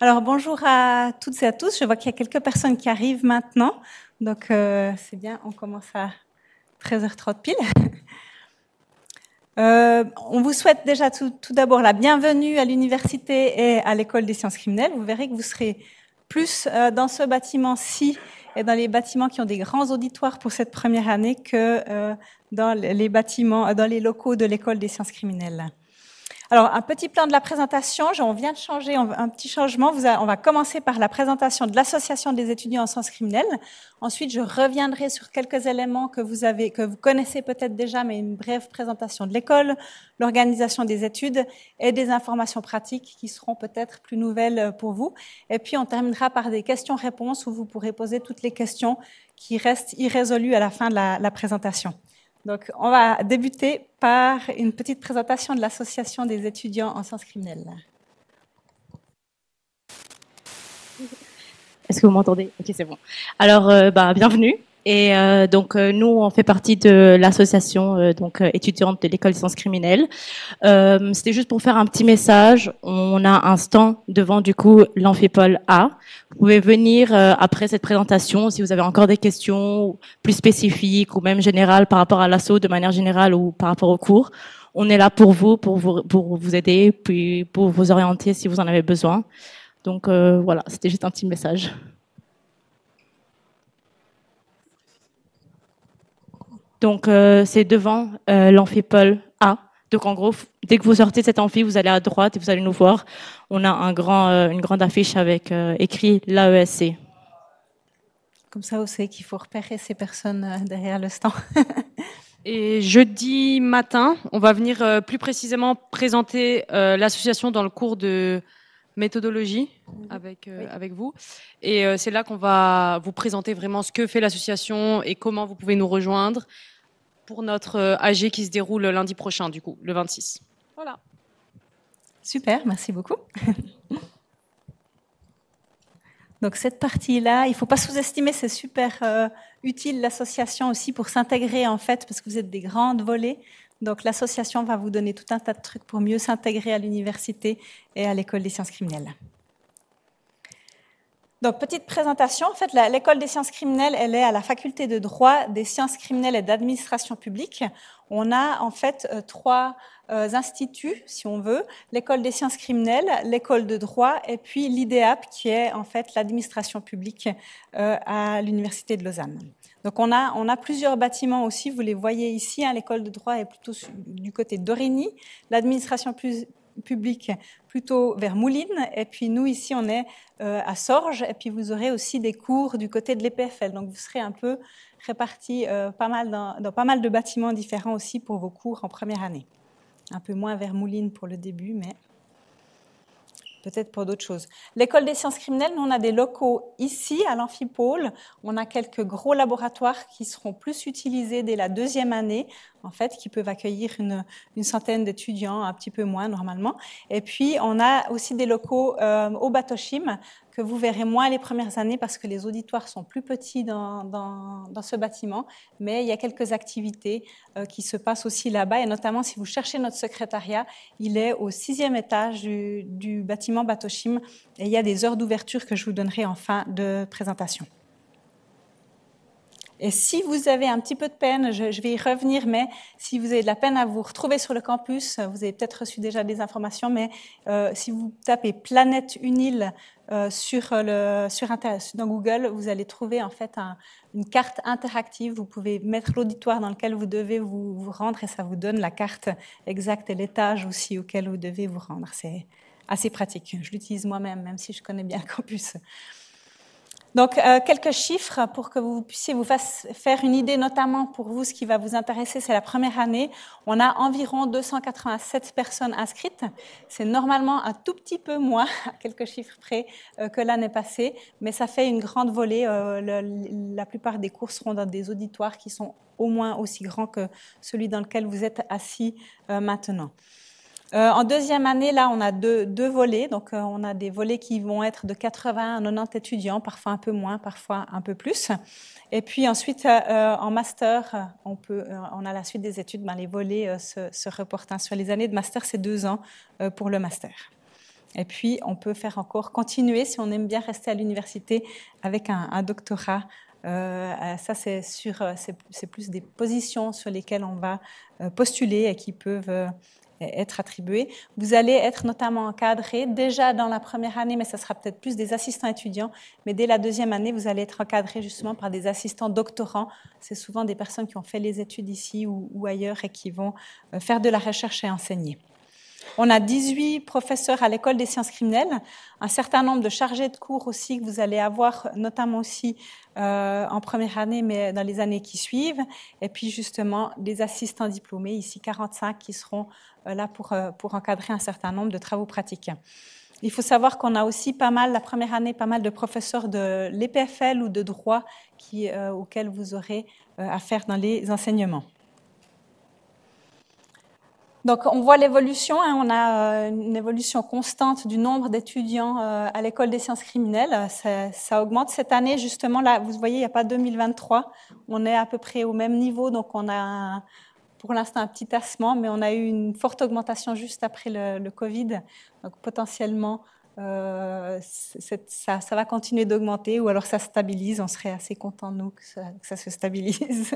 Alors bonjour à toutes et à tous. Je vois qu'il y a quelques personnes qui arrivent maintenant. Donc c'est bien, on commence à 13h30 pile. On vous souhaite déjà tout d'abord la bienvenue à l'université et à l'école des sciences criminelles. Vous verrez que vous serez plus dans ce bâtiment-ci et dans les bâtiments qui ont des grands auditoires pour cette première année que dans les bâtiments, dans les locaux de l'école des sciences criminelles. Alors, un petit plan de la présentation. On vient de changer, un petit changement. On va commencer par la présentation de l'Association des étudiants en sciences criminelles. Ensuite, je reviendrai sur quelques éléments que vous connaissez peut-être déjà, mais une brève présentation de l'école, l'organisation des études et des informations pratiques qui seront peut-être plus nouvelles pour vous. Et puis, on terminera par des questions-réponses où vous pourrez poser toutes les questions qui restent irrésolues à la fin de la présentation. Donc, on va débuter par une petite présentation de l'Association des étudiants en sciences criminelles. Est-ce que vous m'entendez? Ok, c'est bon. Alors, bienvenue. Et nous, on fait partie de l'association étudiante de l'école des sciences criminelles. C'était juste pour faire un petit message. On a un stand devant du coup l'amphipole A. Vous pouvez venir après cette présentation si vous avez encore des questions plus spécifiques ou même générales par rapport à l'assaut de manière générale ou par rapport au cours. On est là pour vous aider, puis pour vous orienter si vous en avez besoin. Donc voilà, c'était juste un petit message. Donc c'est devant l'amphipole A. Donc en gros, dès que vous sortez de cet amphi, vous allez à droite et vous allez nous voir. On a une grande affiche avec écrit l'AESC. Comme ça, vous savez qu'il faut repérer ces personnes derrière le stand. Et jeudi matin, on va venir plus précisément présenter l'association dans le cours de méthodologie avec vous. Et c'est là qu'on va vous présenter vraiment ce que fait l'association et comment vous pouvez nous rejoindre pour notre AG qui se déroule lundi prochain, du coup, le 26. Voilà. Super, merci beaucoup. Donc cette partie-là, il ne faut pas sous-estimer, c'est super utile l'association aussi pour s'intégrer en fait, parce que vous êtes des grandes volées. Donc l'association va vous donner tout un tas de trucs pour mieux s'intégrer à l'université et à l'école des sciences criminelles. Donc, petite présentation. En fait, l'école des sciences criminelles, elle est à la faculté de droit, des sciences criminelles et d'administration publique. On a en fait trois instituts, si on veut, l'école des sciences criminelles, l'école de droit et puis l'IDEAP, qui est en fait l'administration publique à l'université de Lausanne. Donc, on a plusieurs bâtiments aussi, vous les voyez ici. Hein, l'école de droit est plutôt du côté d'Origny, l'administration public plutôt vers Moulines, et puis nous ici on est à Sorges, et puis vous aurez aussi des cours du côté de l'EPFL, donc vous serez un peu répartis dans pas mal de bâtiments différents aussi pour vos cours en première année. Un peu moins vers Moulines pour le début, mais peut-être pour d'autres choses. L'école des sciences criminelles, nous on a des locaux ici à l'amphipôle. On a quelques gros laboratoires qui seront plus utilisés dès la deuxième année, en fait, qui peuvent accueillir une centaine d'étudiants, un petit peu moins normalement. Et puis on a aussi des locaux au Batochim que vous verrez moins les premières années parce que les auditoires sont plus petits dans ce bâtiment, mais il y a quelques activités qui se passent aussi là-bas, et notamment si vous cherchez notre secrétariat, il est au 6e étage du bâtiment Batochim, et il y a des heures d'ouverture que je vous donnerai en fin de présentation. Et si vous avez un petit peu de peine, je vais y revenir, mais si vous avez de la peine à vous retrouver sur le campus, vous avez peut-être reçu déjà des informations, mais si vous tapez Planète Unile dans Google, vous allez trouver en fait une carte interactive. Vous pouvez mettre l'auditoire dans lequel vous devez vous rendre et ça vous donne la carte exacte et l'étage aussi auquel vous devez vous rendre. C'est assez pratique. Je l'utilise moi-même, même si je connais bien le campus. Donc, quelques chiffres pour que vous puissiez vous faire une idée, notamment pour vous, ce qui va vous intéresser, c'est la première année. On a environ 287 personnes inscrites. C'est normalement un tout petit peu moins, à quelques chiffres près, que l'année passée, mais ça fait une grande volée. La plupart des cours seront dans des auditoires qui sont au moins aussi grands que celui dans lequel vous êtes assis maintenant. En deuxième année, là, on a deux volets. Donc, on a des volets qui vont être de 80 à 90 étudiants, parfois un peu moins, parfois un peu plus. Et puis ensuite, en master, on a la suite des études. Les volets se reportent. Sur les années de master, c'est 2 ans pour le master. Et puis, on peut faire encore continuer, si on aime bien rester à l'université, avec un doctorat. Ça, c'est plus des positions sur lesquelles on va postuler et qui peuvent être attribuées. Vous allez être notamment encadré déjà dans la première année, mais ça sera peut-être plus des assistants étudiants, mais dès la deuxième année, vous allez être encadré justement par des assistants doctorants. C'est souvent des personnes qui ont fait les études ici ou ailleurs et qui vont faire de la recherche et enseigner. On a 18 professeurs à l'école des sciences criminelles, un certain nombre de chargés de cours aussi que vous allez avoir, notamment aussi en première année, mais dans les années qui suivent. Et puis justement, des assistants diplômés, ici 45, qui seront là pour encadrer un certain nombre de travaux pratiques. Il faut savoir qu'on a aussi la première année, pas mal de professeurs de l'EPFL ou de droit auxquels vous aurez affaire dans les enseignements. Donc, on voit l'évolution, on a une évolution constante du nombre d'étudiants à l'école des sciences criminelles. Ça augmente cette année, justement, là, vous voyez, il n'y a pas 2023, on est à peu près au même niveau, donc on a pour l'instant un petit tassement, mais on a eu une forte augmentation juste après le Covid, donc potentiellement, ça va continuer d'augmenter, ou alors ça stabilise, on serait assez content, nous, que ça se stabilise.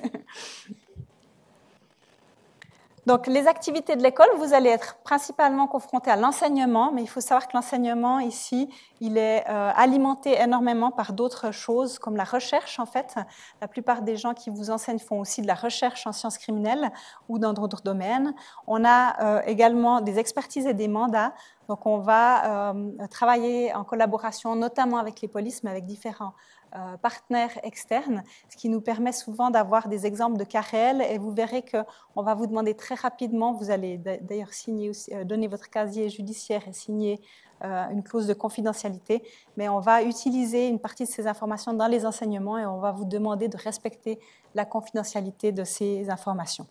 Donc, les activités de l'école, vous allez être principalement confrontés à l'enseignement, mais il faut savoir que l'enseignement, ici, il est alimenté énormément par d'autres choses, comme la recherche, en fait. La plupart des gens qui vous enseignent font aussi de la recherche en sciences criminelles ou dans d'autres domaines. On a également des expertises et des mandats. Donc, on va travailler en collaboration, notamment avec les polices, mais avec différents partenaires externes, ce qui nous permet souvent d'avoir des exemples de cas réels, et vous verrez qu'on va vous demander très rapidement, vous allez d'ailleurs signer aussi, donner votre casier judiciaire et signer une clause de confidentialité, mais on va utiliser une partie de ces informations dans les enseignements et on va vous demander de respecter la confidentialité de ces informations.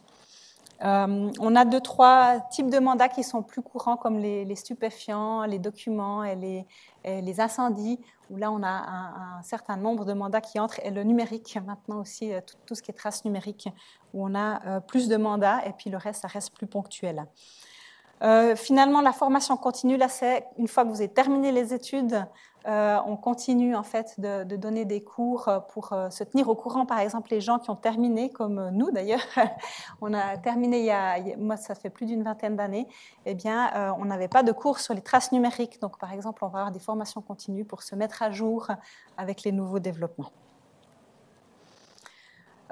On a 2-3 types de mandats qui sont plus courants, comme les stupéfiants, les documents et les incendies, où là on a un certain nombre de mandats qui entrent, et le numérique maintenant aussi, tout ce qui est traces numériques, où on a plus de mandats, et puis le reste, ça reste plus ponctuel. Finalement, la formation continue, là, c'est une fois que vous avez terminé les études, on continue en fait de donner des cours pour se tenir au courant. Par exemple, les gens qui ont terminé, comme nous d'ailleurs, on a terminé moi ça fait plus d'une vingtaine d'années, eh bien, on n'avait pas de cours sur les traces numériques. Donc, par exemple, on va avoir des formations continues pour se mettre à jour avec les nouveaux développements.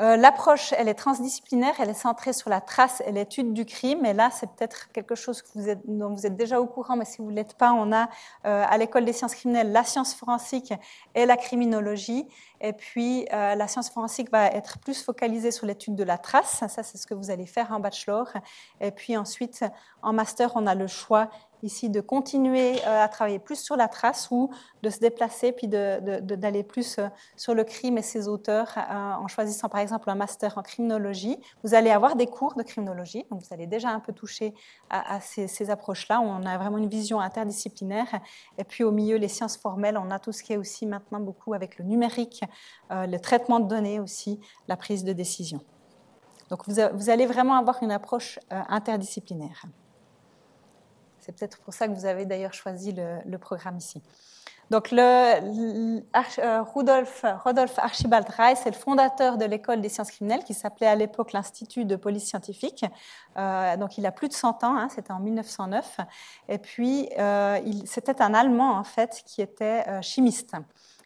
L'approche, elle est transdisciplinaire, elle est centrée sur la trace et l'étude du crime. Et là, c'est peut-être quelque chose dont vous êtes déjà au courant, mais si vous ne l'êtes pas, on a à l'école des sciences criminelles la science forensique et la criminologie. Et puis, la science forensique va être plus focalisée sur l'étude de la trace. Ça, c'est ce que vous allez faire en bachelor. Et puis ensuite, en master, on a le choix ici de continuer à travailler plus sur la trace ou de se déplacer puis d'aller plus sur le crime et ses auteurs en choisissant par exemple un master en criminologie. Vous allez avoir des cours de criminologie, donc vous allez déjà un peu toucher à ces approches-là. On a vraiment une vision interdisciplinaire. Et puis au milieu, les sciences formelles, on a tout ce qui est aussi maintenant beaucoup avec le numérique, le traitement de données aussi, la prise de décision. Donc vous allez vraiment avoir une approche interdisciplinaire. C'est peut-être pour ça que vous avez d'ailleurs choisi le programme ici. Donc, Rudolf Archibald Reis est le fondateur de l'école des sciences criminelles, qui s'appelait à l'époque l'Institut de police scientifique. Donc, il a plus de 100 ans, c'était en 1909. Et puis, c'était un Allemand, en fait, qui était chimiste.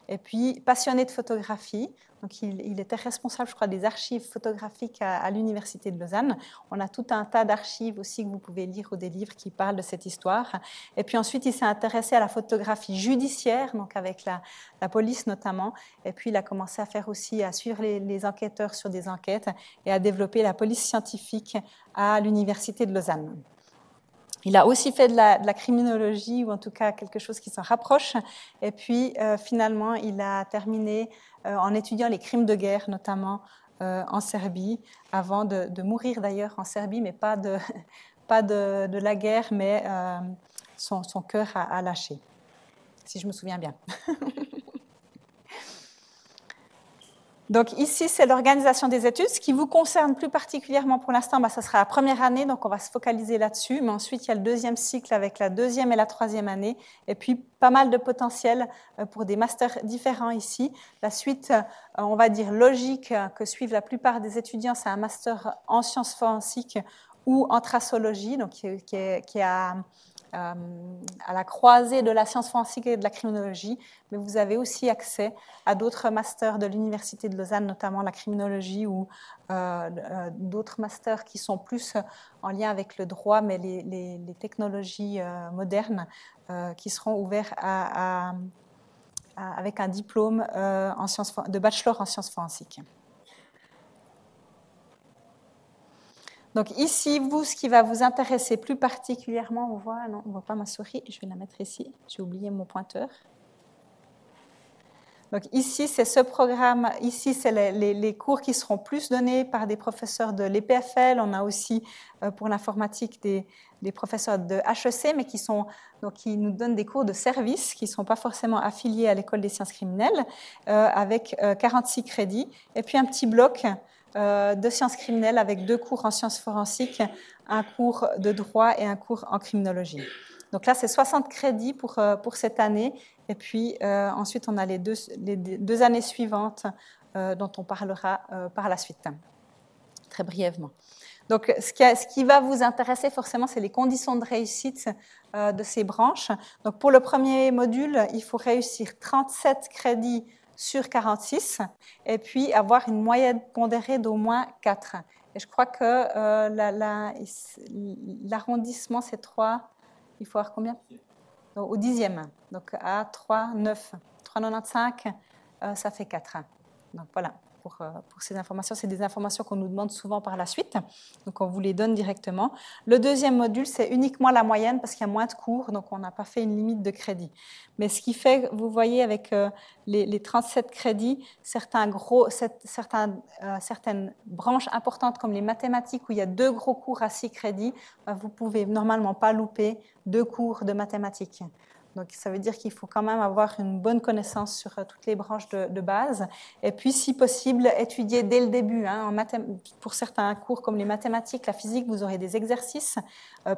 Et puis, passionné de photographie. Donc, il était responsable, je crois, des archives photographiques à l'Université de Lausanne. On a tout un tas d'archives aussi que vous pouvez lire ou des livres qui parlent de cette histoire. Et puis ensuite, il s'est intéressé à la photographie judiciaire, donc avec la police notamment. Et puis, il a commencé à faire aussi, à suivre les enquêteurs sur des enquêtes et à développer la police scientifique à l'Université de Lausanne. Il a aussi fait de la criminologie, ou en tout cas quelque chose qui s'en rapproche. Et puis, finalement, il a terminé en étudiant les crimes de guerre, notamment en Serbie, avant de mourir d'ailleurs en Serbie, mais pas de la guerre, mais son cœur a lâché, si je me souviens bien. Donc ici, c'est l'organisation des études. Ce qui vous concerne plus particulièrement pour l'instant, ça sera la première année, donc on va se focaliser là-dessus. Mais ensuite, il y a le deuxième cycle avec la deuxième et la troisième année. Et puis, pas mal de potentiel pour des masters différents ici. La suite, on va dire logique, que suivent la plupart des étudiants, c'est un master en sciences forensiques ou en tracologie, donc qui est à la croisée de la science forensique et de la criminologie, mais vous avez aussi accès à d'autres masters de l'Université de Lausanne, notamment la criminologie ou d'autres masters qui sont plus en lien avec le droit, mais les technologies modernes qui seront ouverts avec un diplôme de bachelor en sciences forensiques. Donc ici, vous, ce qui va vous intéresser plus particulièrement, on voit, non, on ne voit pas ma souris, je vais la mettre ici, j'ai oublié mon pointeur. Donc ici, c'est ce programme, ici, c'est les cours qui seront plus donnés par des professeurs de l'EPFL, on a aussi pour l'informatique des professeurs de HEC, mais qui nous donnent des cours de service, qui ne sont pas forcément affiliés à l'école des sciences criminelles, avec 46 crédits, et puis un petit bloc de sciences criminelles avec 2 cours en sciences forensiques, un cours de droit et un cours en criminologie. Donc là, c'est 60 crédits pour cette année. Et puis ensuite, on a les deux années suivantes dont on parlera par la suite, très brièvement. Donc, ce qui va vous intéresser forcément, c'est les conditions de réussite de ces branches. Donc, pour le premier module, il faut réussir 37 crédits sur 46, et puis avoir une moyenne pondérée d'au moins 4. Et je crois que l'arrondissement, c'est 3, il faut avoir combien? Donc, au 10e, donc à 3, 9, 3,95, ça fait 4. Donc voilà, pour ces informations, c'est des informations qu'on nous demande souvent par la suite, donc on vous les donne directement. Le deuxième module, c'est uniquement la moyenne parce qu'il y a moins de cours, donc on n'a pas fait une limite de crédit. Mais ce qui fait, vous voyez avec les 37 crédits, certaines branches importantes comme les mathématiques où il y a 2 gros cours à 6 crédits, vous ne pouvez normalement pas louper 2 cours de mathématiques. Donc, ça veut dire qu'il faut quand même avoir une bonne connaissance sur toutes les branches de base. Et puis, si possible, étudier dès le début. Pour certains cours comme les mathématiques, la physique, vous aurez des exercices.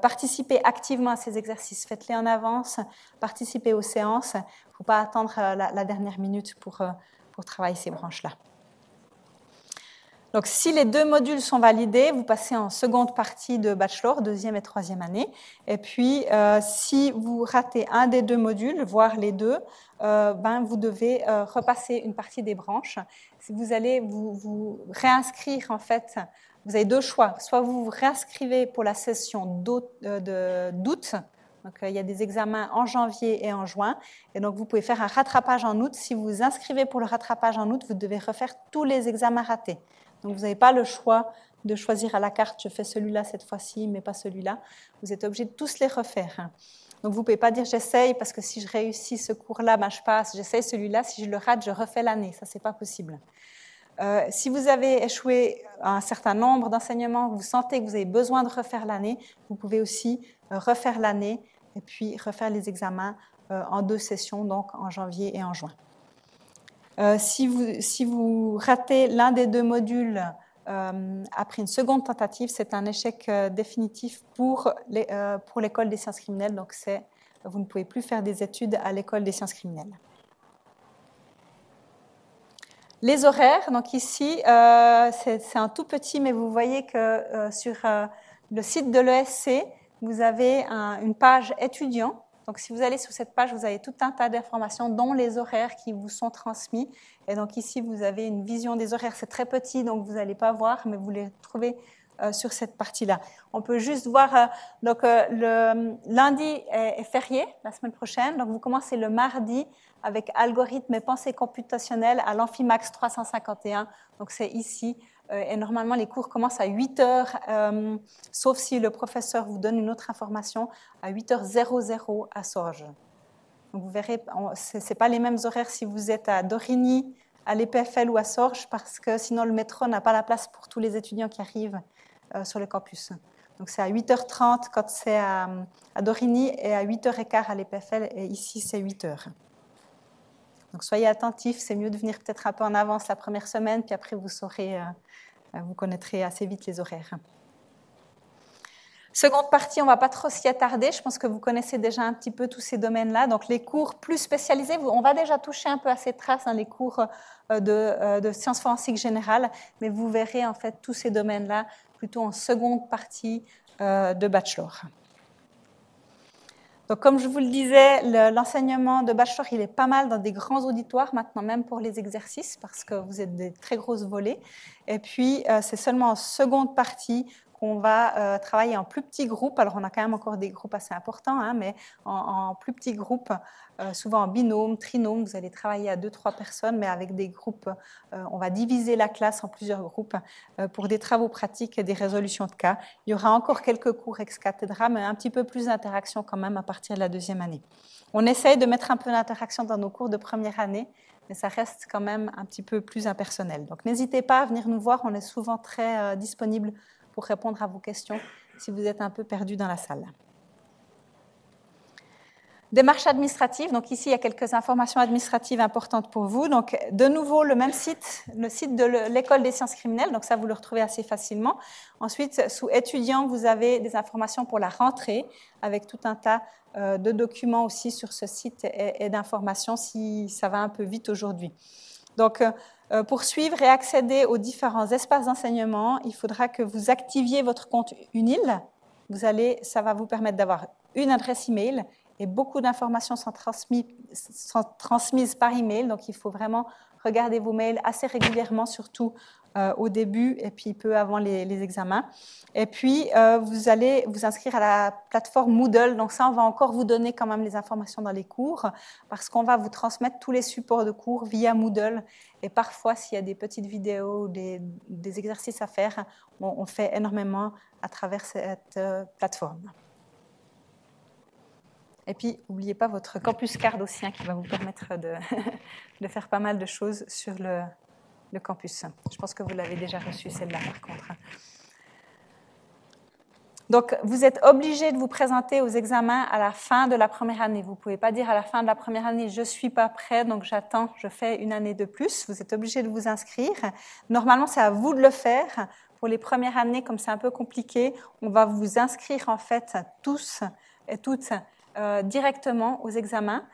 Participez activement à ces exercices. Faites-les en avance. Participez aux séances. Il ne faut pas attendre la dernière minute pour travailler ces branches-là. Donc, si les 2 modules sont validés, vous passez en seconde partie de bachelor, 2e et 3e année. Et puis, si vous ratez un des 2 modules, voire les 2, vous devez repasser une partie des branches. Si vous allez vous réinscrire, en fait, vous avez 2 choix. Soit vous vous réinscrivez pour la session d'août. Donc, il y a des examens en janvier et en juin. Et donc, vous pouvez faire un rattrapage en août. Si vous vous inscrivez pour le rattrapage en août, vous devez refaire tous les examens ratés. Donc, vous n'avez pas le choix de choisir à la carte, je fais celui-là cette fois-ci, mais pas celui-là. Vous êtes obligé de tous les refaire. Donc, vous ne pouvez pas dire j'essaye parce que si je réussis ce cours-là, je passe. J'essaye celui-là, si je le rate, je refais l'année. Ça, ce n'est pas possible. Si vous avez échoué à un certain nombre d'enseignements, vous sentez que vous avez besoin de refaire l'année, vous pouvez aussi refaire l'année et puis refaire les examens en 2 sessions, donc en janvier et en juin. Si vous ratez l'un des 2 modules après une seconde tentative, c'est un échec définitif pour l'école des sciences criminelles. Donc, vous ne pouvez plus faire des études à l'école des sciences criminelles. Les horaires, donc ici, c'est un tout petit, mais vous voyez que sur le site de l'ESC, vous avez une page étudiant. Donc, si vous allez sur cette page, vous avez tout un tas d'informations, dont les horaires qui vous sont transmis. Et donc, ici, vous avez une vision des horaires. C'est très petit, donc vous n'allez pas voir, mais vous les trouvez sur cette partie-là. On peut juste voir, le lundi est férié, la semaine prochaine. Donc, vous commencez le mardi avec algorithme et pensée computationnelle à l'Amphimax 351. Donc, c'est ici. Et normalement, les cours commencent à 8 heures, sauf si le professeur vous donne une autre information, à 8h00 à Sorges. Donc, vous verrez, ce n'est pas les mêmes horaires si vous êtes à Dorigny, à l'EPFL ou à Sorges, parce que sinon, le métro n'a pas la place pour tous les étudiants qui arrivent sur le campus. Donc, c'est à 8h30 quand c'est à Dorigny et à 8h15 à l'EPFL, et ici, c'est 8h. Donc soyez attentifs, c'est mieux de venir peut-être un peu en avance la première semaine, puis après vous saurez, vous connaîtrez assez vite les horaires. Seconde partie, on ne va pas trop s'y attarder. Je pense que vous connaissez déjà un petit peu tous ces domaines-là. Donc, les cours plus spécialisés, on va déjà toucher un peu à ces traces dans les cours de sciences forensiques générales, mais vous verrez en fait tous ces domaines-là plutôt en seconde partie de bachelor. Donc, comme je vous le disais, l'enseignement de bachelor, il est pas mal dans des grands auditoires maintenant, même pour les exercices, parce que vous êtes des très grosses volées. Et puis, c'est seulement en seconde partie qu'on va travailler en plus petits groupes. Alors, on a quand même encore des groupes assez importants, hein, mais en plus petits groupes, souvent en binôme, trinôme. Vous allez travailler à 2-3 personnes, mais avec des groupes. On va diviser la classe en plusieurs groupes pour des travaux pratiques et des résolutions de cas. Il y aura encore quelques cours ex cathedra, mais un petit peu plus d'interaction quand même à partir de la deuxième année. On essaye de mettre un peu d'interaction dans nos cours de première année, mais ça reste quand même un petit peu plus impersonnel. Donc, n'hésitez pas à venir nous voir. On est souvent très disponible pour répondre à vos questions si vous êtes un peu perdu dans la salle. Démarche administrative. Donc ici, il y a quelques informations administratives importantes pour vous. Donc, de nouveau, le même site, le site de l'École des sciences criminelles. Donc ça, vous le retrouvez assez facilement. Ensuite, sous étudiants, vous avez des informations pour la rentrée avec tout un tas de documents aussi sur ce site et d'informations si ça va un peu vite aujourd'hui. Donc, pour suivre et accéder aux différents espaces d'enseignement, il faudra que vous activiez votre compte UNIL. Ça va vous permettre d'avoir une adresse email et beaucoup d'informations sont transmises par email. Donc, il faut vraiment regarder vos mails assez régulièrement, surtout au début et puis peu avant les examens. Et puis, vous allez vous inscrire à la plateforme Moodle. Donc ça, on va encore vous donner quand même les informations dans les cours parce qu'on va vous transmettre tous les supports de cours via Moodle. Et parfois, s'il y a des petites vidéos ou des exercices à faire, on fait énormément à travers cette plateforme. Et puis, n'oubliez pas votre campus card aussi, hein, qui va vous permettre de faire pas mal de choses sur le campus. Je pense que vous l'avez déjà reçu, celle-là, par contre. Donc, vous êtes obligé de vous présenter aux examens à la fin de la première année. Vous ne pouvez pas dire à la fin de la première année, je ne suis pas prêt, donc j'attends, je fais une année de plus. Vous êtes obligé de vous inscrire. Normalement, c'est à vous de le faire. Pour les premières années, comme c'est un peu compliqué, on va vous inscrire en fait tous et toutes directement aux examens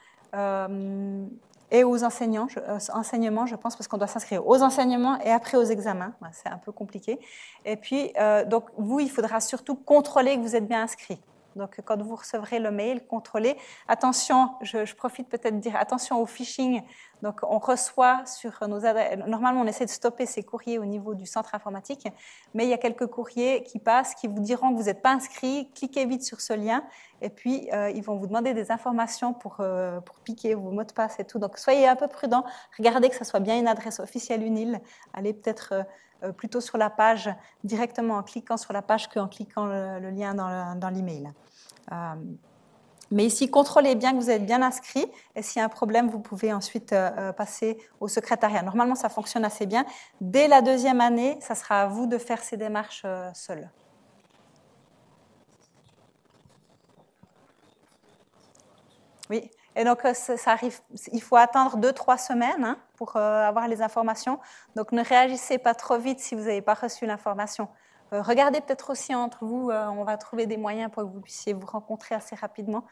et aux enseignements, je pense, parce qu'on doit s'inscrire aux enseignements et après aux examens. C'est un peu compliqué. Et puis, donc, vous, il faudra surtout contrôler que vous êtes bien inscrit. Donc, quand vous recevrez le mail, contrôlez. Attention, je profite peut-être de dire attention au phishing. Donc, on reçoit sur nos adresses. Normalement, on essaie de stopper ces courriers au niveau du centre informatique, mais il y a quelques courriers qui passent qui vous diront que vous n'êtes pas inscrit. Cliquez vite sur ce lien et puis ils vont vous demander des informations pour piquer vos mots de passe et tout. Donc, soyez un peu prudents. Regardez que ça soit bien une adresse officielle UNIL. Allez peut-être plutôt sur la page, directement en cliquant sur la page qu'en cliquant le lien dans l'email. Mais ici, contrôlez bien que vous êtes bien inscrit et s'il y a un problème, vous pouvez ensuite passer au secrétariat. Normalement, ça fonctionne assez bien. Dès la deuxième année, ça sera à vous de faire ces démarches seuls. Oui. Et donc, ça arrive, il faut attendre 2-3 semaines pour avoir les informations. Donc, ne réagissez pas trop vite si vous n'avez pas reçu l'information. Regardez peut-être aussi entre vous, on va trouver des moyens pour que vous puissiez vous rencontrer assez rapidement.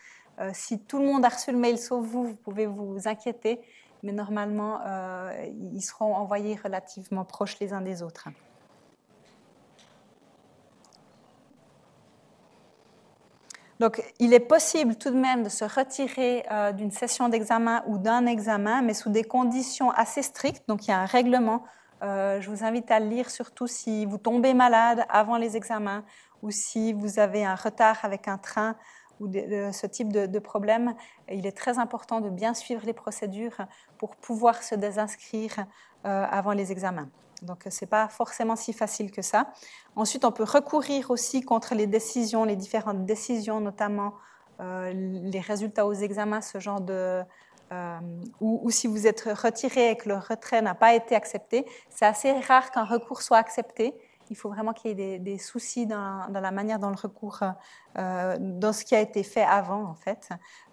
Si tout le monde a reçu le mail sauf vous, vous pouvez vous inquiéter, mais normalement, ils seront envoyés relativement proches les uns des autres. Donc, il est possible tout de même de se retirer d'une session d'examen ou d'un examen, mais sous des conditions assez strictes. Donc, il y a un règlement. Je vous invite à le lire, surtout si vous tombez malade avant les examens ou si vous avez un retard avec un train ou ce type de problème. Il est très important de bien suivre les procédures pour pouvoir se désinscrire avant les examens. Donc, ce n'est pas forcément si facile que ça. Ensuite, on peut recourir aussi contre les décisions, les différentes décisions, notamment les résultats aux examens, ce genre de... ou si vous êtes retiré et que le retrait n'a pas été accepté. C'est assez rare qu'un recours soit accepté. Il faut vraiment qu'il y ait des soucis dans la manière dont le recours, dans ce qui a été fait avant, en fait.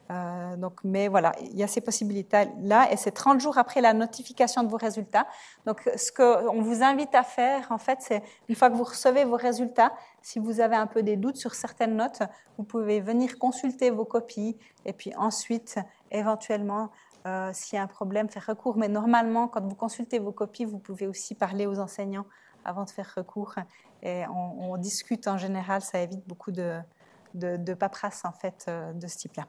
Donc, mais voilà, il y a ces possibilités-là, et c'est 30 jours après la notification de vos résultats. Donc, ce qu'on vous invite à faire, en fait, c'est une fois que vous recevez vos résultats, si vous avez un peu des doutes sur certaines notes, vous pouvez venir consulter vos copies, et puis ensuite, éventuellement, s'il y a un problème, faire recours. Mais normalement, quand vous consultez vos copies, vous pouvez aussi parler aux enseignants avant de faire recours. Et on discute en général, ça évite beaucoup de paperasse, en fait, de ce type-là.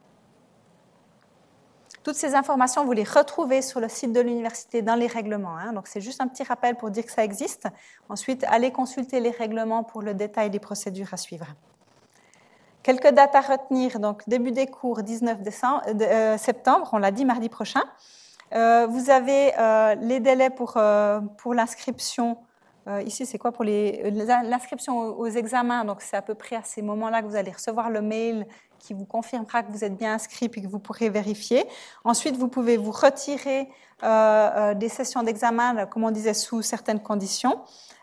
Toutes ces informations, vous les retrouvez sur le site de l'université dans les règlements. Donc, c'est juste un petit rappel pour dire que ça existe. Ensuite, allez consulter les règlements pour le détail des procédures à suivre. Quelques dates à retenir. Donc, début des cours, 19 septembre, on l'a dit, mardi prochain. Vous avez les délais pour l'inscription. Ici, c'est quoi pour l'inscription aux examens? Donc, c'est à peu près à ces moments-là que vous allez recevoir le mail qui vous confirmera que vous êtes bien inscrit puis que vous pourrez vérifier. Ensuite, vous pouvez vous retirer des sessions d'examen, comme on disait, sous certaines conditions.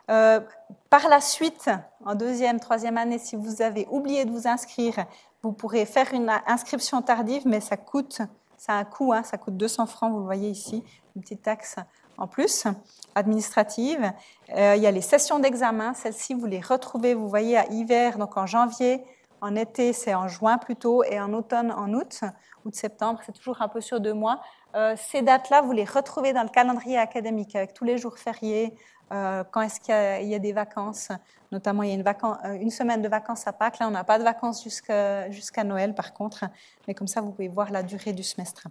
Par la suite, en deuxième, troisième année, si vous avez oublié de vous inscrire, vous pourrez faire une inscription tardive, mais ça a un coût, ça coûte 200 francs, vous le voyez ici, une petite taxe en plus, administrative. Il y a les sessions d'examen, celles-ci, vous les retrouvez, vous voyez, à hiver, donc en janvier. En été, c'est en juin plutôt, et en automne, en août-septembre, c'est toujours un peu sur 2 mois. Ces dates-là, vous les retrouvez dans le calendrier académique, avec tous les jours fériés, quand est-ce qu'il y a des vacances. Notamment, il y a une semaine de vacances à Pâques. Là, on n'a pas de vacances jusqu'à Noël, par contre. Mais comme ça, vous pouvez voir la durée du semestre.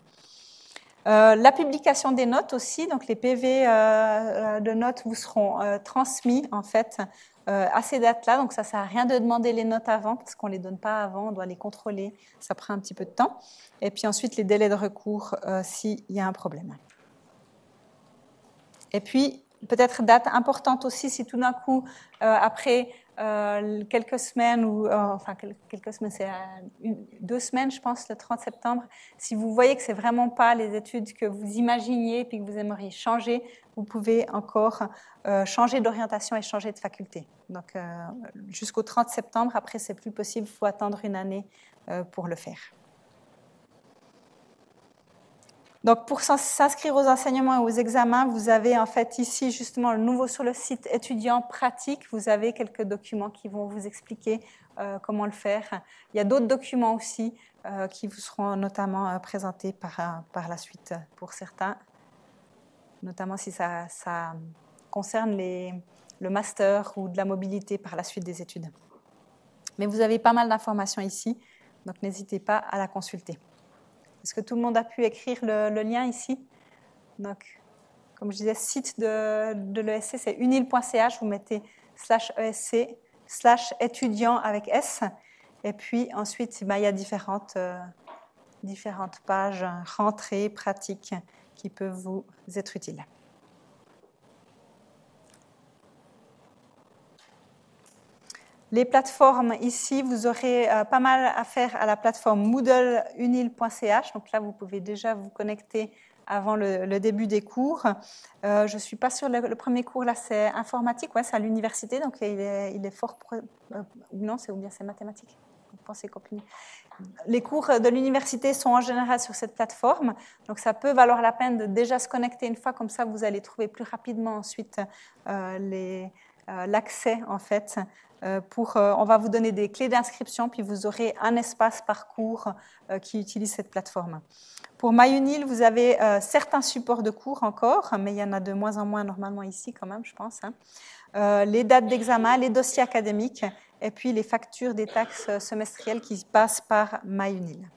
La publication des notes aussi, donc les PV de notes vous seront transmis, en fait, à ces dates-là. Donc, ça ne sert à rien de demander les notes avant, parce qu'on ne les donne pas avant, on doit les contrôler. Ça prend un petit peu de temps. Et puis ensuite, les délais de recours s'il y a un problème. Et puis, peut-être date importante aussi, si tout d'un coup, après quelques semaines, quelques semaines, c'est 2 semaines, je pense, le 30 septembre, si vous voyez que ce n'est vraiment pas les études que vous imaginiez puis que vous aimeriez changer, vous pouvez encore changer d'orientation et changer de faculté. Donc, jusqu'au 30 septembre, après, ce n'est plus possible, il faut attendre une année pour le faire. Donc, pour s'inscrire aux enseignements et aux examens, vous avez en fait ici justement le nouveau sur le site étudiant pratique. Vous avez quelques documents qui vont vous expliquer comment le faire. Il y a d'autres documents aussi qui vous seront notamment présentés par la suite pour certains, notamment si ça concerne le master ou de la mobilité par la suite des études. Mais vous avez pas mal d'informations ici, donc n'hésitez pas à la consulter. Est-ce que tout le monde a pu écrire le lien ici? Donc, comme je disais, site de l'ESC, c'est unil.ch. Vous mettez /ESC /étudiant avec S. Et puis ensuite, il y a différentes pages, rentrées, pratiques qui peuvent vous être utiles. Les plateformes, ici, vous aurez pas mal à faire à la plateforme moodle-unil.ch. Donc là, vous pouvez déjà vous connecter avant le début des cours. Je ne suis pas sûre, le premier cours, là, c'est informatique, ouais, c'est à l'université, donc il est fort... non, ou bien c'est mathématiques. Vous pensez compliqué. Les cours de l'université sont en général sur cette plateforme, donc ça peut valoir la peine de déjà se connecter une fois, comme ça, vous allez trouver plus rapidement ensuite l'accès, en fait, on va vous donner des clés d'inscription, puis vous aurez un espace par cours qui utilise cette plateforme. Pour MyUnil, vous avez certains supports de cours encore, mais il y en a de moins en moins normalement ici quand même, je pense. Les dates d'examen, les dossiers académiques, et puis les factures des taxes semestrielles qui passent par MyUnil.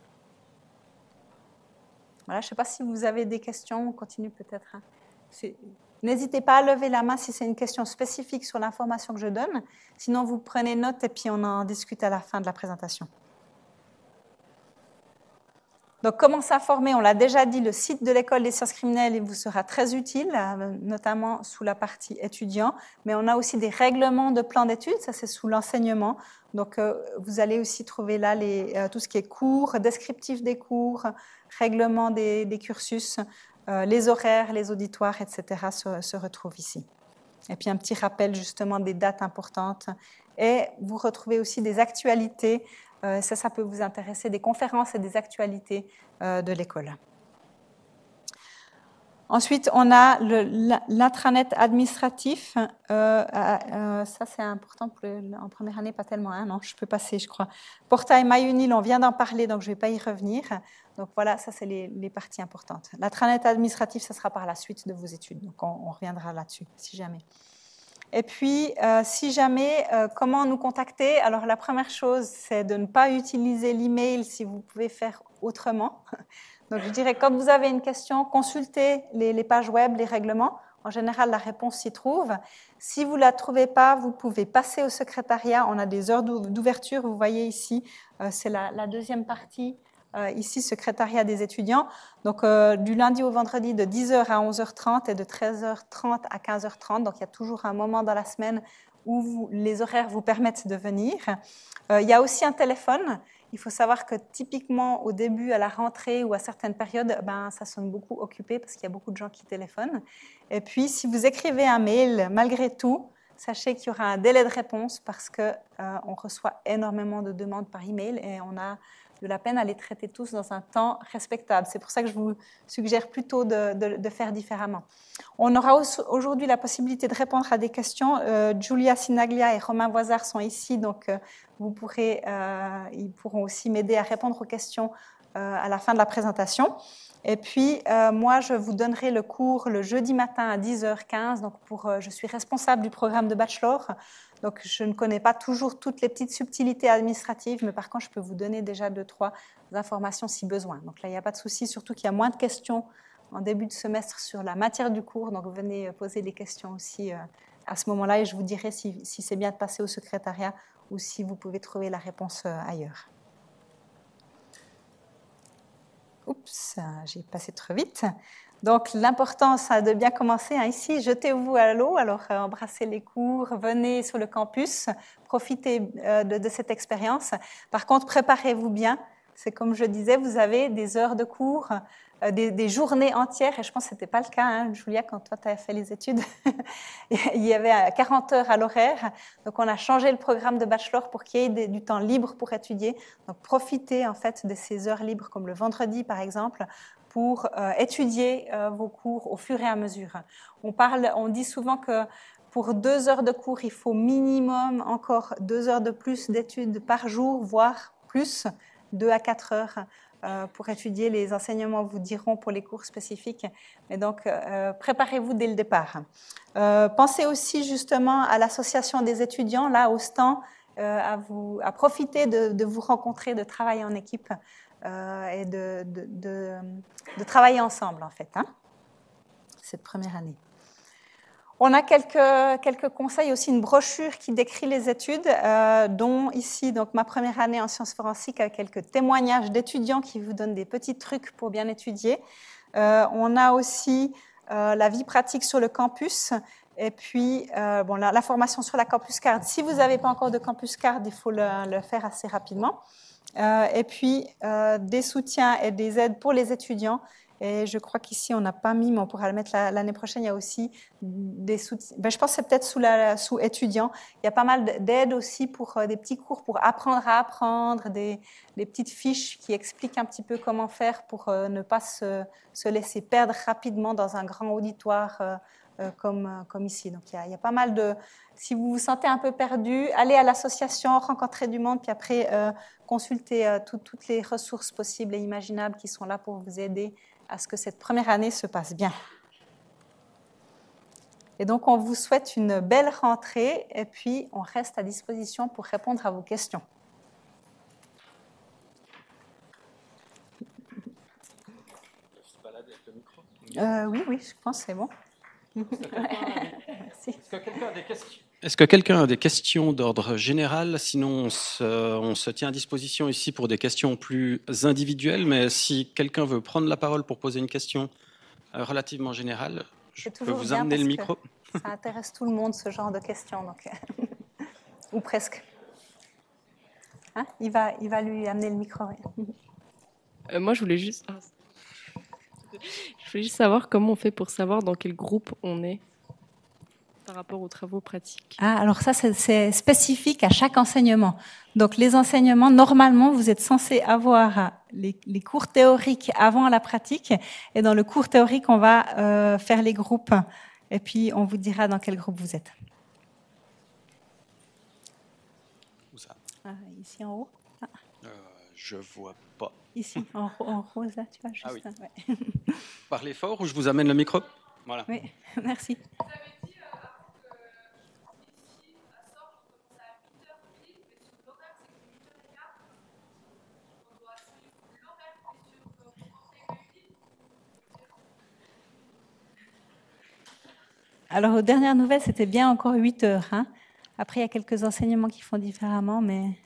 Voilà, je ne sais pas si vous avez des questions, on continue peut-être. N'hésitez pas à lever la main si c'est une question spécifique sur l'information que je donne. Sinon, vous prenez note et puis on en discute à la fin de la présentation. Donc, comment s'informer? On l'a déjà dit, le site de l'École des sciences criminelles vous sera très utile, notamment sous la partie étudiant. Mais on a aussi des règlements de plan d'études, ça c'est sous l'enseignement. Donc, vous allez aussi trouver là tout ce qui est cours, descriptif des cours, règlement des cursus. Les horaires, les auditoires, etc. se retrouvent ici. Et puis un petit rappel justement des dates importantes. Et vous retrouvez aussi des actualités Ça peut vous intéresser, des conférences et des actualités de l'école. Ensuite, on a l'intranet administratif. Ça, c'est important en première année, pas tellement. Hein, non, je peux passer, je crois. Portail MyUnil, on vient d'en parler, donc je ne vais pas y revenir. Donc voilà, ça, c'est les parties importantes. L'intranet administratif, ça sera par la suite de vos études. Donc on reviendra là-dessus, si jamais. Et puis, si jamais, comment nous contacter? Alors, la première chose, c'est de ne pas utiliser l'email si vous pouvez faire autrement. Donc, je dirais, quand vous avez une question, consultez les pages web, les règlements. En général, la réponse s'y trouve. Si vous ne la trouvez pas, vous pouvez passer au secrétariat. On a des heures d'ouverture. Vous voyez ici, c'est la deuxième partie. Ici, secrétariat des étudiants. Donc, du lundi au vendredi, de 10h à 11h30 et de 13h30 à 15h30. Donc, il y a toujours un moment dans la semaine où les horaires vous permettent de venir. Il y a aussi un téléphone. Il faut savoir que typiquement, au début, à la rentrée ou à certaines périodes, ça sonne beaucoup occupé parce qu'il y a beaucoup de gens qui téléphonent. Et puis, si vous écrivez un mail, malgré tout, sachez qu'il y aura un délai de réponse parce qu'on reçoit énormément de demandes par email et on a de la peine à les traiter tous dans un temps respectable. C'est pour ça que je vous suggère plutôt de faire différemment. On aura aujourd'hui la possibilité de répondre à des questions. Giulia Sinaglia et Romain Voisard sont ici, donc ils pourront aussi m'aider à répondre aux questions à la fin de la présentation. Et puis, moi, je vous donnerai le cours le jeudi matin à 10h15. Donc, je suis responsable du programme de bachelor. Donc, je ne connais pas toujours toutes les petites subtilités administratives, mais par contre, je peux vous donner déjà 2-3 informations si besoin. Donc là, il n'y a pas de souci, surtout qu'il y a moins de questions en début de semestre sur la matière du cours. Donc, venez poser des questions aussi à ce moment-là et je vous dirai si c'est bien de passer au secrétariat ou si vous pouvez trouver la réponse ailleurs. Oups, j'ai passé trop vite. Donc, l'importance de bien commencer ici, jetez-vous à l'eau, alors embrassez les cours, venez sur le campus, profitez de cette expérience. Par contre, préparez-vous bien. C'est comme je disais, vous avez des heures de cours, des journées entières, et je pense que ce n'était pas le cas, hein, Julia, quand toi tu as fait les études. Il y avait 40 heures à l'horaire, donc on a changé le programme de bachelor pour qu'il y ait du temps libre pour étudier. Donc profitez en fait de ces heures libres, comme le vendredi par exemple, pour étudier vos cours au fur et à mesure. On dit souvent que pour 2 heures de cours, il faut minimum encore 2 heures de plus d'études par jour, voire plus, 2 à 4 heures pour étudier. Les enseignements vous diront pour les cours spécifiques. Mais donc, préparez-vous dès le départ. Pensez aussi justement à l'association des étudiants, là au stand, à profiter de vous rencontrer, de travailler en équipe et de travailler ensemble, en fait, hein, cette première année. On a quelques conseils, aussi une brochure qui décrit les études, dont ici, donc, ma première année en sciences forensiques, avec quelques témoignages d'étudiants qui vous donnent des petits trucs pour bien étudier. On a aussi la vie pratique sur le campus, et puis la formation sur la Campus Card. Si vous n'avez pas encore de Campus Card, il faut le faire assez rapidement. Et puis des soutiens et des aides pour les étudiants. Et je crois qu'ici, on n'a pas mis, mais on pourra le mettre l'année prochaine. Il y a aussi des soutiens. Je pense que c'est peut-être sous étudiants. Il y a pas mal d'aides aussi pour des petits cours pour apprendre à apprendre, des petites fiches qui expliquent un petit peu comment faire pour ne pas se laisser perdre rapidement dans un grand auditoire comme ici. Donc, il y a pas mal de... Si vous vous sentez un peu perdu, allez à l'association, rencontrez du monde, puis après, consultez toutes les ressources possibles et imaginables qui sont là pour vous aider à ce que cette première année se passe bien. Et donc, on vous souhaite une belle rentrée et puis on reste à disposition pour répondre à vos questions. Oui, je pense que c'est bon. Merci. Est-ce que quelqu'un a des questions d'ordre général? Sinon, on se tient à disposition ici pour des questions plus individuelles. Mais si quelqu'un veut prendre la parole pour poser une question relativement générale, je peux vous amener le micro. Ça intéresse tout le monde, ce genre de questions. Donc ou presque. Hein, il va lui amener le micro. Moi, je voulais juste savoir comment on fait pour savoir dans quel groupe on est. rapport aux travaux pratiques. Ah, alors ça, c'est spécifique à chaque enseignement. Donc, les enseignements, normalement, vous êtes censé avoir les cours théoriques avant la pratique. Et dans le cours théorique, on va faire les groupes. Et puis, on vous dira dans quel groupe vous êtes. Où ça? Ici en haut. Je vois pas. Ici, en rose, là, tu vois, juste. Ah oui. Ouais. Parlez fort ou je vous amène le micro? Voilà. Oui, merci. Alors, aux dernières nouvelles, c'était bien encore 8 heures. Hein. Après, il y a quelques enseignements qui font différemment, mais...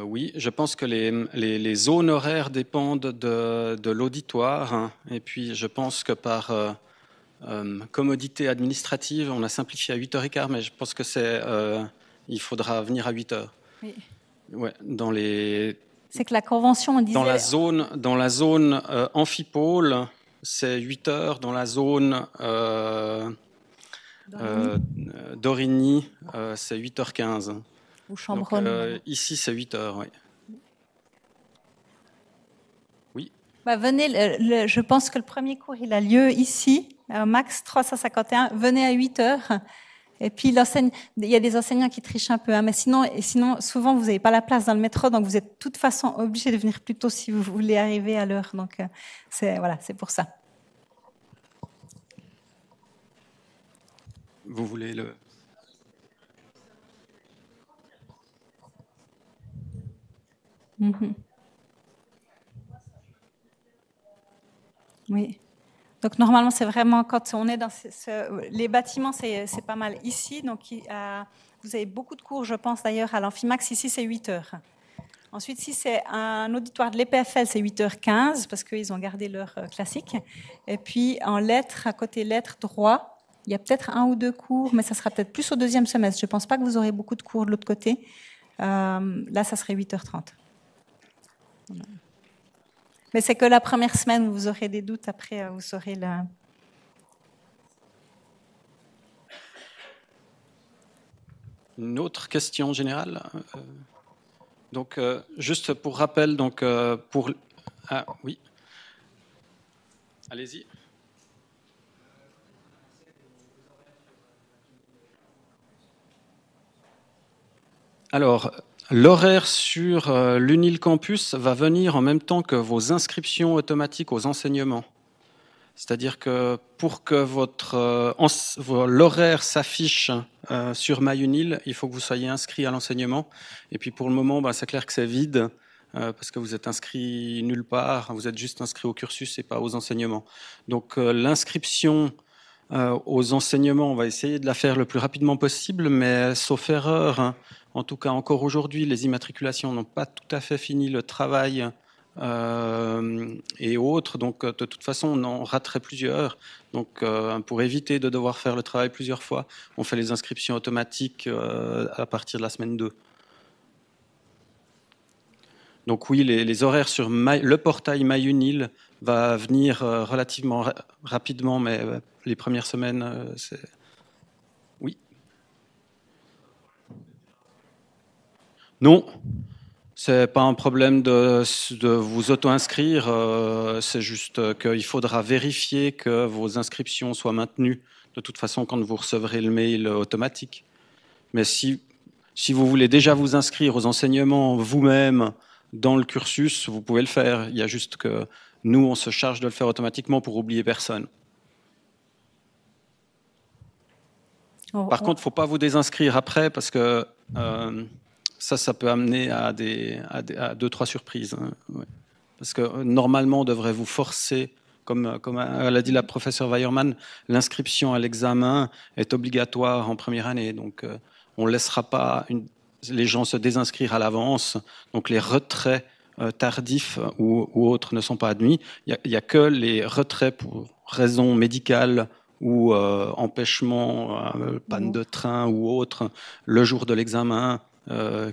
Oui, je pense que les zones horaires dépendent de l'auditoire. Hein, et puis, je pense que par commodité administrative, on a simplifié à 8h15, mais je pense que il faudra venir à 8h. Oui. Ouais, c'est que la convention, on disait... Dans la zone amphipôle, c'est 8h. Dans la zone d'Origny, c'est 8h15. Ou Chambronne. Ici, c'est 8h, oui. Oui. Bah, venez, je pense que le premier cours, il a lieu ici, Max 351. Venez à 8h. Et puis, il y a des enseignants qui trichent un peu, hein, mais sinon, souvent, vous n'avez pas la place dans le métro, donc vous êtes de toute façon obligé de venir plus tôt si vous voulez arriver à l'heure. Donc, c'est pour ça. Vous voulez le... Mm-hmm. Oui. Donc normalement, c'est vraiment quand on est dans les bâtiments, c'est pas mal ici. Donc vous avez beaucoup de cours, je pense d'ailleurs à l'Amphimax. Ici, c'est 8h. Ensuite, si c'est un auditoire de l'EPFL, c'est 8h15 parce qu'ils ont gardé l'heure classique. Et puis en lettres, à côté lettres, droit, il y a peut-être 1 ou 2 cours, mais ça sera peut-être plus au 2e semestre. Je ne pense pas que vous aurez beaucoup de cours de l'autre côté. Là, ça serait 8h30. Voilà. Mais c'est que la première semaine où vous aurez des doutes, après vous saurez la... Une autre question générale. Donc, juste pour rappel, donc pour... Ah oui. Allez-y. Alors, l'horaire sur l'UNIL Campus va venir en même temps que vos inscriptions automatiques aux enseignements. C'est-à-dire que pour que l'horaire s'affiche sur MyUNIL, il faut que vous soyez inscrit à l'enseignement. Et puis pour le moment, c'est clair que c'est vide parce que vous êtes inscrit nulle part. Vous êtes juste inscrit au cursus et pas aux enseignements. Donc l'inscription aux enseignements, on va essayer de la faire le plus rapidement possible, mais sauf erreur, hein, en tout cas encore aujourd'hui, les immatriculations n'ont pas tout à fait fini le travail et autres, donc de toute façon on en raterait plusieurs. Donc pour éviter de devoir faire le travail plusieurs fois, on fait les inscriptions automatiques à partir de la semaine 2. Donc oui, les horaires sur le portail MyUNIL va venir relativement rapidement, mais les premières semaines, c'est... Oui. Non, c'est pas un problème de vous auto-inscrire, c'est juste qu'il faudra vérifier que vos inscriptions soient maintenues de toute façon quand vous recevrez le mail automatique. Mais si vous voulez déjà vous inscrire aux enseignements vous-même dans le cursus, vous pouvez le faire. Il y a juste que nous, on se charge de le faire automatiquement pour oublier personne. Par contre, il ne faut pas vous désinscrire après parce que ça peut amener à 2-3 surprises. Hein. Ouais. Parce que normalement, on devrait vous forcer, comme elle a dit la professeure Weiermann, l'inscription à l'examen est obligatoire en première année. Donc, on ne laissera pas les gens se désinscrire à l'avance. Donc, les retraits tardifs ou autres ne sont pas admis. Il n'y a que les retraits pour raisons médicales ou empêchement, panne de train ou autre, le jour de l'examen,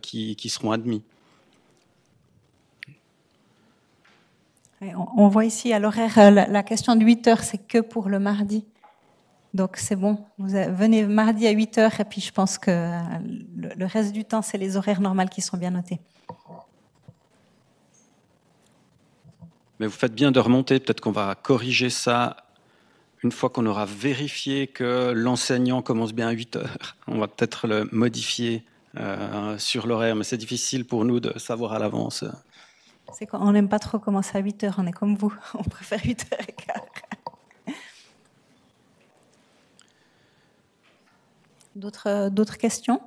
qui seront admis. On voit ici à l'horaire, la question de 8 heures, c'est que pour le mardi. Donc c'est bon, venez mardi à 8h et puis je pense que le reste du temps, c'est les horaires normales qui sont bien notés. Mais vous faites bien de remonter, peut-être qu'on va corriger ça une fois qu'on aura vérifié que l'enseignant commence bien à 8h. On va peut-être le modifier sur l'horaire, mais c'est difficile pour nous de savoir à l'avance. C'est qu'on n'aime pas trop commencer à 8h, on est comme vous, on préfère 8h15. D'autres questions?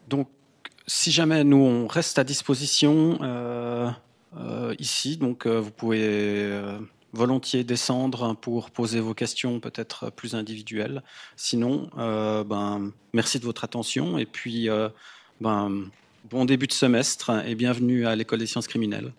Donc, si jamais nous, on reste à disposition ici, donc vous pouvez volontiers descendre pour poser vos questions peut-être plus individuelles. Sinon, merci de votre attention et puis bon début de semestre et bienvenue à l'École des sciences criminelles.